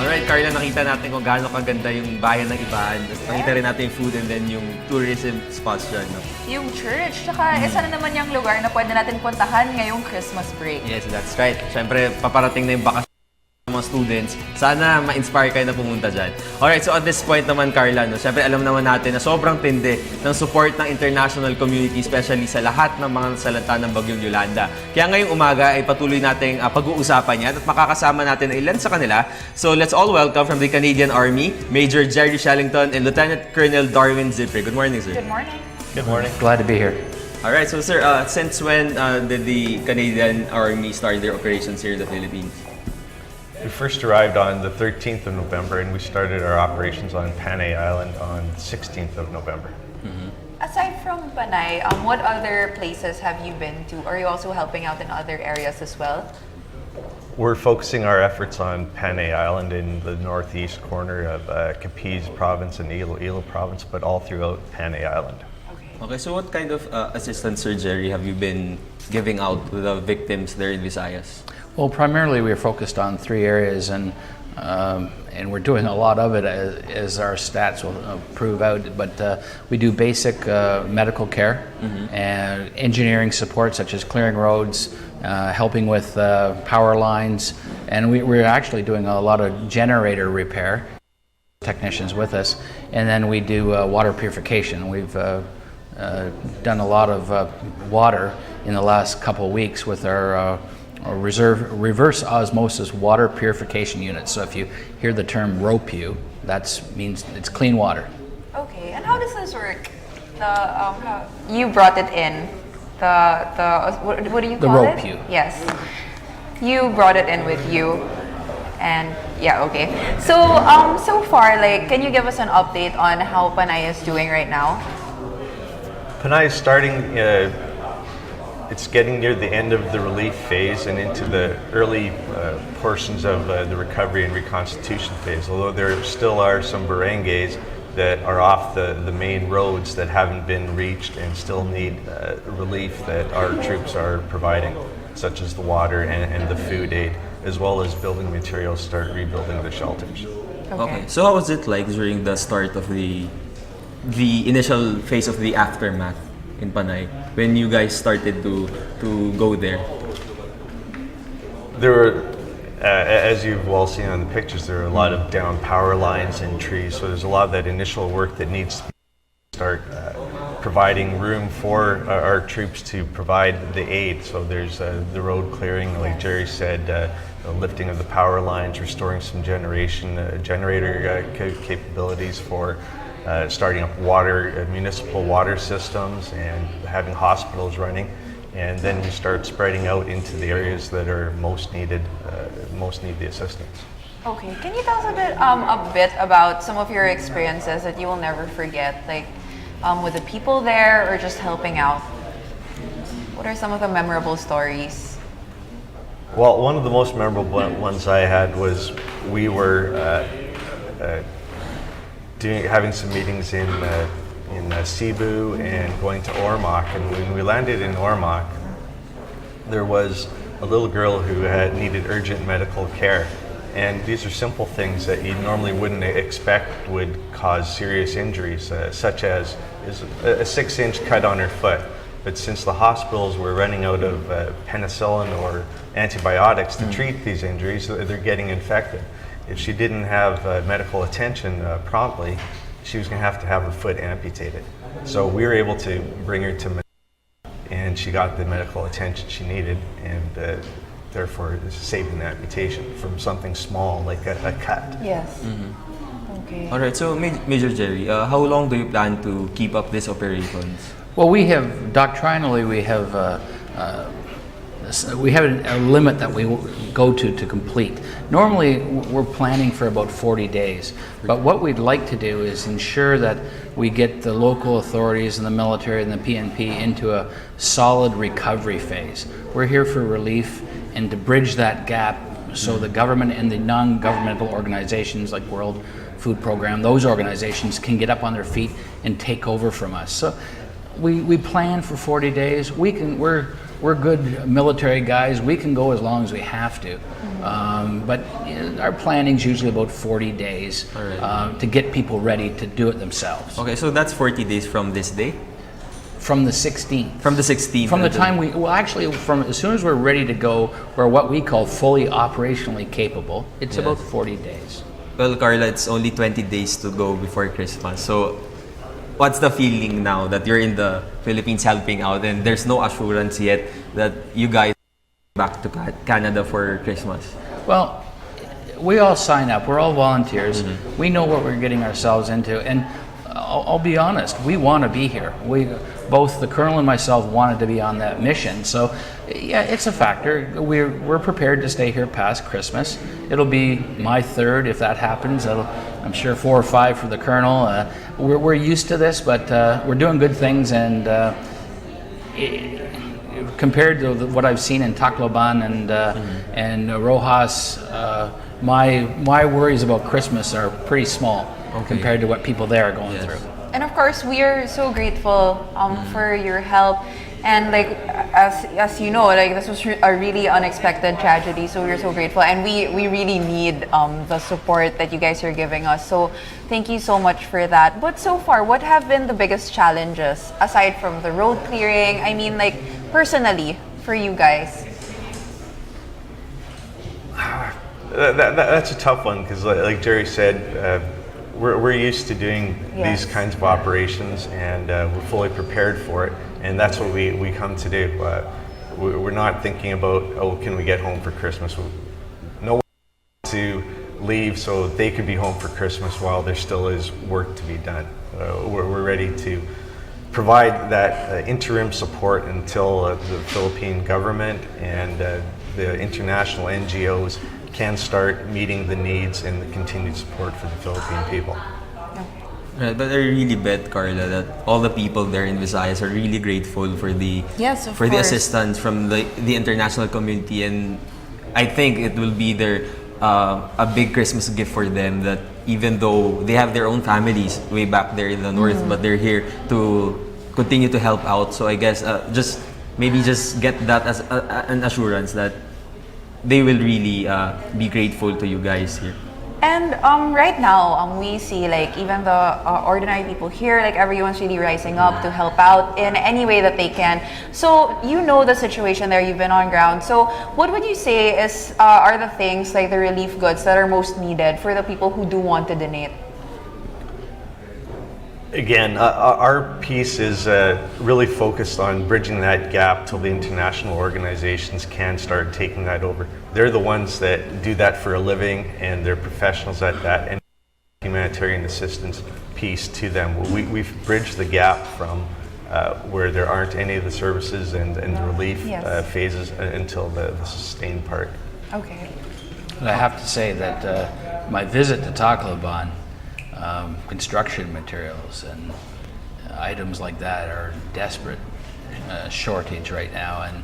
Alright, Carla, nakita natin kung gaano kaganda yung bayan ng Iban. Nakita rin natin yung food and then yung tourism spots dyan. No? Yung church, tsaka isa na naman yung lugar na pwede natin puntahan ngayong Christmas break. Yes, that's right. Siyempre, paparating na yung bakasyon ng mga students. Sana ma-inspire kayo na pumunta dyan. Alright, so at this point naman, Carla, no, siyempre alam naman natin na sobrang tindi ng support ng international community, especially sa lahat ng mga nasalanta ng bagyong Yolanda. Kaya ngayong umaga ay patuloy nating pag-uusapan yan at makakasama natin na ilan sa kanila. So let's all welcome from the Canadian Army, Major Gerry Shellington and Lieutenant Colonel Darwin Ziprick. Good morning, sir. Good morning. Good morning. Glad to be here. Alright, so sir, since when did the Canadian Army start their operations here in the Philippines? We first arrived on the 13th of November and we started our operations on Panay Island on the 16th of November. Aside from Panay, what other places have you been to? Are you also helping out in other areas as well? We're focusing our efforts on Panay Island in the northeast corner of Capiz Province and Iloilo Province, but all throughout Panay Island. Okay, so what kind of assistance, Sir Gerry, have you been giving out to the victims there in Visayas? Well, primarily we're focused on three areas, and we're doing a lot of it as our stats will prove out. But we do basic medical care and engineering support, such as clearing roads, helping with power lines, and we're actually doing a lot of generator repair. Technicians with us, and then we do water purification. We've done a lot of water in the last couple of weeks with our reverse osmosis water purification unit. So if you hear the term ROPU, that means it's clean water. Okay, and how does this work? You brought it in. What do you call it? The ROPU. Yes. You brought it in with you. And yeah, okay. So so far, like, can you give us an update on how Panay is doing right now? Panay is starting, it's getting near the end of the relief phase and into the early portions of the recovery and reconstitution phase, although there still are some barangays that are off the main roads that haven't been reached and still need relief that our troops are providing, such as the water and the food aid, as well as building materials, start rebuilding the shelters. Okay, so how was it like during the start of the initial phase of the aftermath in Panay when you guys started to go there? There were, as you've all seen on the pictures, there are a lot of down power lines and trees, so there's a lot of that initial work that needs to start providing room for our troops to provide the aid. So there's the road clearing, like Gerry said, the lifting of the power lines, restoring some generator capabilities for starting up municipal water systems and having hospitals running. And then you start spreading out into the areas that are most need the assistance. Okay, can you tell us a bit about some of your experiences that you will never forget, like with the people there or just helping out? What are some of the memorable stories? Well, one of the most memorable ones I had was we were having some meetings in Cebu and going to Ormoc, and when we landed in Ormoc, there was a little girl who needed urgent medical care. And these are simple things that you normally wouldn't expect would cause serious injuries, such as a 6-inch cut on her foot. But since the hospitals were running out of penicillin or antibiotics to treat these injuries, they're getting infected. If she didn't have medical attention promptly, she was going to have her foot amputated. So we were able to bring her to and she got the medical attention she needed, and therefore saving the amputation from something small like a cut. Yes. Okay. All right, so Major Gerry, how long do you plan to keep up these operations? Well, we have doctrinally we have a limit that we go to complete. Normally, we're planning for about 40 days, but what we'd like to do is ensure that we get the local authorities and the military and the PNP into a solid recovery phase. We're here for relief and to bridge that gap so the government and the non-governmental organizations like World Food Program, those organizations can get up on their feet and take over from us. So we plan for 40 days. We're we're good military guys. We can go as long as we have to. But our planning's usually about 40 days to get people ready to do it themselves. Okay, so that's 40 days from this day? From the 16th. From the 16th. From the time from as soon as we're ready to go, we're what we call fully operationally capable. It's about 40 days. Well, Carla, it's only 20 days to go before Christmas. So, what's the feeling now that you're in the Philippines helping out and there's no assurance yet that you guys are back to Canada for Christmas? Well, we all sign up. We're all volunteers. We know what we're getting ourselves into. And I'll be honest, we want to be here. Both the Colonel and myself wanted to be on that mission. So, yeah, it's a factor. We're prepared to stay here past Christmas. It'll be my third if that happens. I'm sure 4 or 5 for the Colonel. We're used to this, but we're doing good things. And compared to what I've seen in Tacloban and Rojas, my worries about Christmas are pretty small compared to what people there are going through. And of course, we are so grateful for your help. And like as you know, like this was a really unexpected tragedy. So we're so grateful, and we really need the support that you guys are giving us. So thank you so much for that. But so far, what have been the biggest challenges aside from the road clearing? I mean, like personally for you guys. That's a tough one because, like Gerry said, we're used to doing these kinds of operations, and we're fully prepared for it, and that's what we come to do. We're not thinking about, oh, can we get home for Christmas? No one wants to leave so they could be home for Christmas while there still is work to be done. We're ready to provide that interim support until the Philippine government and the international NGOs can start meeting the needs and the continued support for the Philippine people. Right, but I really bet, Carla, that all the people there in Visayas are really grateful for the the assistance from the international community, and I think it will be a big Christmas gift for them that even though they have their own families way back there in the north, but they're here to continue to help out. So I guess just get that as an assurance that they will really be grateful to you guys here. And right now, we see like even the ordinary people here, like everyone's really rising up to help out in any way that they can. So you know the situation there, you've been on ground. So what would you say are the things like the relief goods that are most needed for the people who do want to donate? Again, our piece is really focused on bridging that gap till the international organizations can start taking that over. They're the ones that do that for a living, and they're professionals at that, and humanitarian assistance piece to them. We've bridged the gap from where there aren't any of the services and the relief phases until the sustained part. Okay. I have to say that my visit to Tacloban, construction materials and items like that are desperate shortage right now, and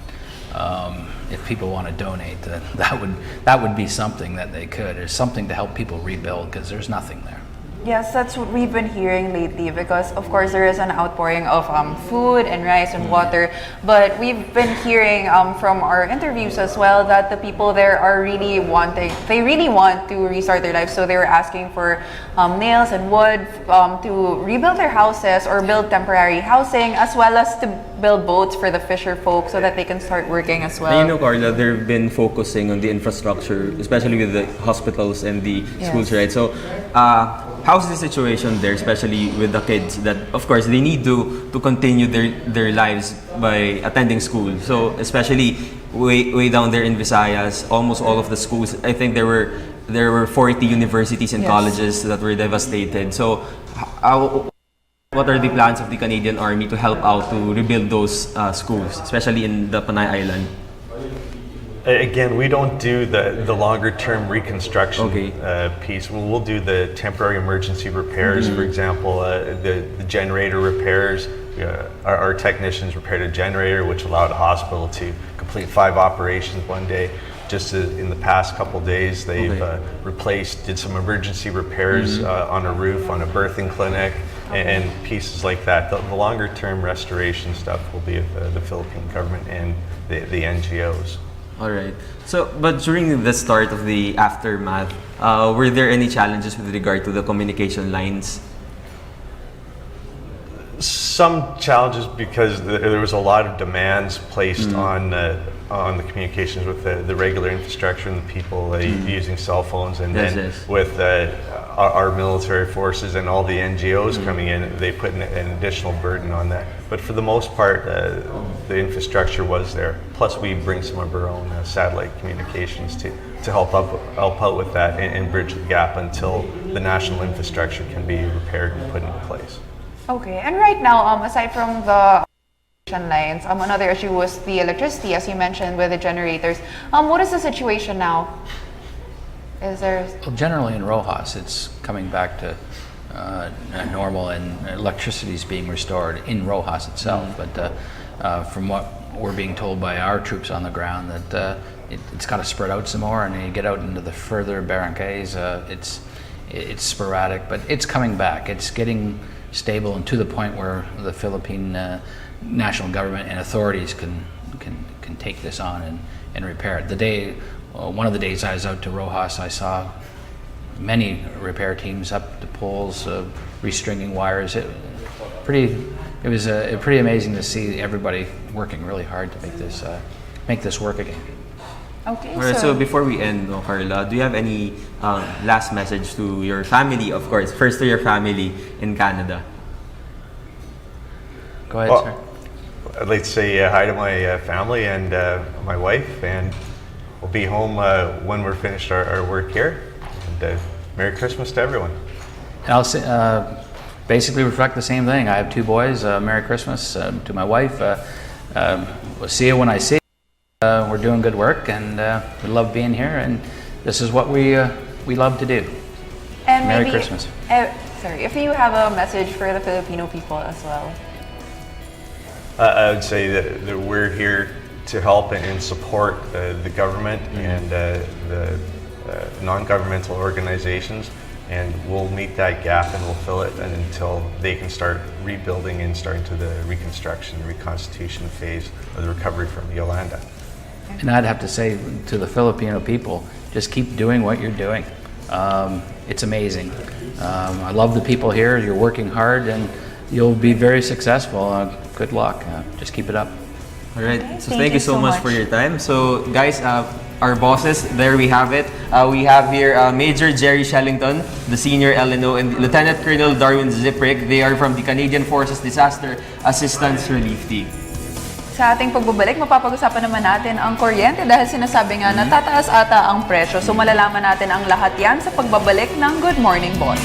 if people want to donate, then that would be something that they could. There's something to help people rebuild because there's nothing there. Yes, that's what we've been hearing lately because of course there is an outpouring of food and rice and water, but we've been hearing from our interviews as well that the people there are really want to restart their lives, so they were asking for nails and wood to rebuild their houses or build temporary housing, as well as to build boats for the fisher folk so that they can start working as well. And you know, Carla, they've been focusing on the infrastructure, especially with the hospitals and the schools, right? So how's the situation there, especially with the kids that, of course, they need to continue their lives by attending school. So especially way down there in Visayas, almost all of the schools, I think there were 40 universities and colleges that were devastated. So what are the plans of the Canadian Army to help out to rebuild those schools, especially in the Panay Island? Again, we don't do the longer term reconstruction piece. We'll do the temporary emergency repairs. For example, the generator repairs. Our technicians repaired a generator, which allowed a hospital to complete 5 operations one day. Just in the past couple days, they've did some emergency repairs on a roof on a birthing clinic. and pieces like that. The longer term restoration stuff will be of the Philippine government and the NGOs. All right. So, but during the start of the aftermath, were there any challenges with regard to the communication lines? Some challenges because there was a lot of demands placed on the communications with the regular infrastructure and the people using cell phones, and Yes, then yes. with our military forces and all the NGOs coming in, they put an additional burden on that. But for the most part, the infrastructure was there. Plus, we bring some of our own satellite communications to help out with that and bridge the gap until the national infrastructure can be repaired and put into place. Okay, and right now, aside from the lines, another issue was the electricity, as you mentioned, with the generators. What is the situation now? Is there... Well, generally in Rojas, it's coming back to normal, and electricity is being restored in Rojas itself. But from what we're being told by our troops on the ground, that it's got to spread out some more, and you get out into the further baranggays, it's sporadic, but it's coming back. It's getting stable and to the point where the Philippine national government and authorities can take this on and repair it. One of the days I was out to Rojas, I saw many repair teams up the poles, restringing wires. It was pretty amazing to see everybody working really hard to make this work again. Okay, All right, so before we end, Carla, do you have any last message to your family, of course, first to your family in Canada? Go ahead, Well, sir. I'd like to say hi to my family and my wife, and we'll be home when we're finished our work here. And Merry Christmas to everyone. And I'll say, basically reflect the same thing. I have 2 boys. Merry Christmas to my wife. We'll see you when I see you. We're doing good work, and we love being here, and this is what we love to do. And Merry maybe, Christmas. if you have a message for the Filipino people as well. I would say that we're here to help and support the government and the non-governmental organizations, and we'll meet that gap and we'll fill it until they can start rebuilding and starting to the reconstruction, the reconstitution phase of the recovery from Yolanda. And I'd have to say to the Filipino people, just keep doing what you're doing. It's amazing. I love the people here. You're working hard, and you'll be very successful. Good luck. Just keep it up. All right. So thank you so much for your time. So guys, our bosses, there we have it. We have here Major Gerry Shellington, the Senior LNO, and Lieutenant Colonel Darwin Ziprick. They are from the Canadian Forces Disaster Assistance Relief Team. Sa ating pagbabalik, mapapag-usapan naman natin ang kuryente dahil sinasabi nga natataas ata ang presyo. So malalaman natin ang lahat yan sa pagbabalik ng Good Morning Boss.